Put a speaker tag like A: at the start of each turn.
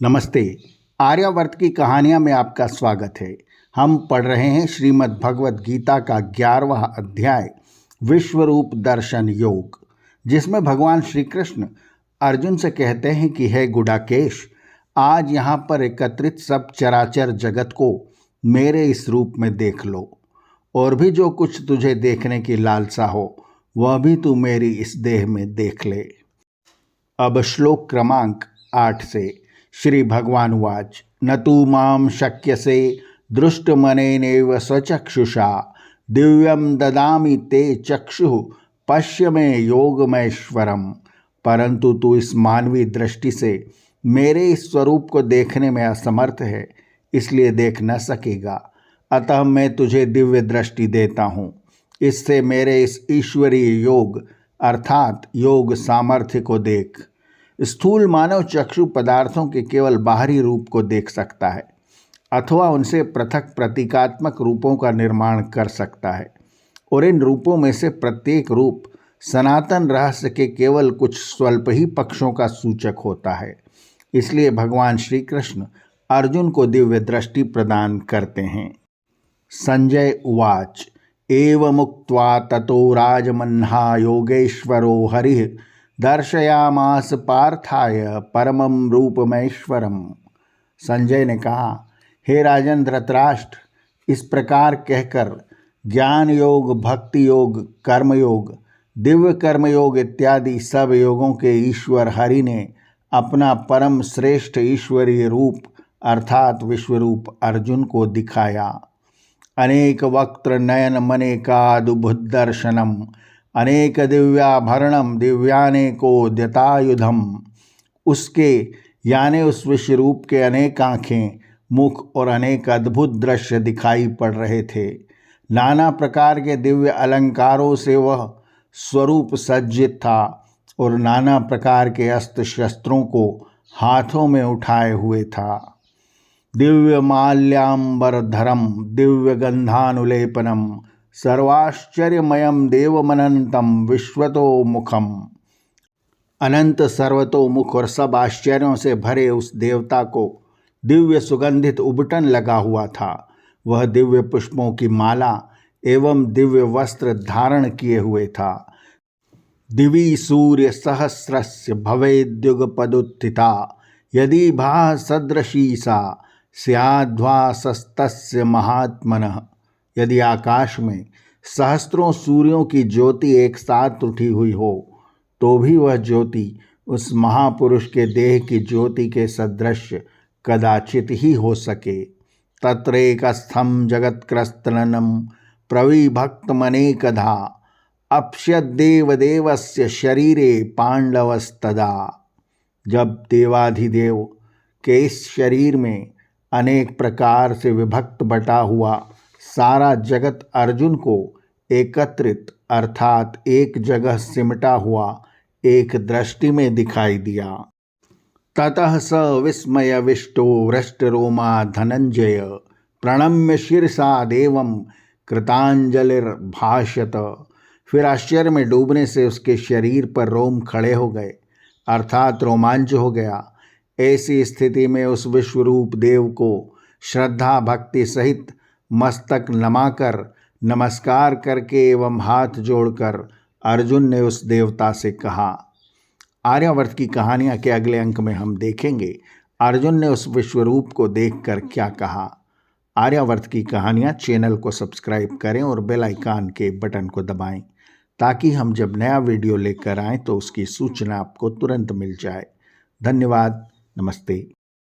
A: नमस्ते। आर्यावर्त की कहानियाँ में आपका स्वागत है। हम पढ़ रहे हैं श्रीमद् भगवद गीता का 11वां अध्याय विश्वरूप दर्शन योग, जिसमें भगवान श्री कृष्ण अर्जुन से कहते हैं कि हे गुडाकेश, आज यहाँ पर एकत्रित सब चराचर जगत को मेरे इस रूप में देख लो, और भी जो कुछ तुझे देखने की लालसा हो वह भी तू मेरी इस देह में देख ले। अब श्लोक क्रमांक 8 से। श्री भगवान उवाच न तू मां शक्यसे दृष्टमनेनैव स्वचक्षुषा दिव्यं ददामि ते चक्षुः पश्य मे योगमैश्वरम। परंतु तू इस मानवीय दृष्टि से मेरे इस स्वरूप को देखने में असमर्थ है, इसलिए देख न सकेगा। अतः मैं तुझे दिव्य दृष्टि देता हूँ। इससे मेरे इस ईश्वरीय योग अर्थात योग सामर्थ्य को देख। स्थूल मानव चक्षु पदार्थों के केवल बाहरी रूप को देख सकता है अथवा उनसे पृथक प्रतीकात्मक रूपों का निर्माण कर सकता है, और इन रूपों में से प्रत्येक रूप सनातन रहस्य के केवल कुछ स्वल्प ही पक्षों का सूचक होता है। इसलिए भगवान श्री कृष्ण अर्जुन को दिव्य दृष्टि प्रदान करते हैं। संजय उवाच एवमुक्त्वा ततो राजमन्हा योगेश्वरो हरिः दर्शयामास पार्थाय परमं रूपमैश्वरम। संजय ने कहा, हे राजन धृतराष्ट्र, इस प्रकार कहकर ज्ञान योग, भक्ति योग, कर्मयोग, दिव्य कर्मयोग इत्यादि सब योगों के ईश्वर हरि ने अपना परम श्रेष्ठ ईश्वरीय रूप अर्थात विश्वरूप अर्जुन को दिखाया। अनेक वक्त्र नयन मनेकादुभुदर्शनम अनेक दिव्याभरणम दिव्यानेकोद्यतायुधम। उसके यानी उस विश्वरूप के अनेक आँखें, मुख और अनेक अद्भुत दृश्य दिखाई पड़ रहे थे। नाना प्रकार के दिव्य अलंकारों से वह स्वरूप सज्जित था और नाना प्रकार के अस्त्र शस्त्रों को हाथों में उठाए हुए था। दिव्य माल्याम्बरधरम दिव्य गंधानुलेपनम सर्वाश्चर्यमयम देवमनंतम विश्वतो मुखम। अनंत सर्वतोमुख और सब आश्चर्यों से भरे उस देवता को दिव्य सुगंधित उबटन लगा हुआ था। वह दिव्य पुष्पों की माला एवं दिव्य वस्त्र धारण किए हुए था। दिवि सूर्य सहस्रस्य भवेद्युगपदुत्थिता यदि भाः सदृशी सा स्याद्भासस्तस्य महात्मनः। यदि आकाश में सहस्त्रों सूर्यों की ज्योति एक साथ उठी हुई हो तो भी वह ज्योति उस महापुरुष के देह की ज्योति के सदृश कदाचित ही हो सके। तत्रैकस्थं जगत्क्रस्तननं प्रविभक्तमनेकधा अपश्यद्देवदेवस्य शरीरे पांडवस्तदा। जब देवाधिदेव के इस शरीर में अनेक प्रकार से विभक्त बटा हुआ सारा जगत अर्जुन को एकत्रित अर्थात एक जगह सिमटा हुआ एक दृष्टि में दिखाई दिया। ततः स विस्मयविष्टो हृष्टरोमा धनंजय प्रणम्य शिरसा देवं कृतांजलिर्भाषत। फिर आश्चर्य में डूबने से उसके शरीर पर रोम खड़े हो गए अर्थात रोमांच हो गया। ऐसी स्थिति में उस विश्वरूप देव को श्रद्धा भक्ति सहित मस्तक नमाकर नमस्कार करके एवं हाथ जोड़कर अर्जुन ने उस देवता से कहा। आर्यावर्त की कहानियाँ के अगले अंक में हम देखेंगे अर्जुन ने उस विश्वरूप को देखकर क्या कहा। आर्यावर्त की कहानियाँ चैनल को सब्सक्राइब करें और बेल आइकन के बटन को दबाएं ताकि हम जब नया वीडियो लेकर आएँ तो उसकी सूचना आपको तुरंत मिल जाए। धन्यवाद। नमस्ते।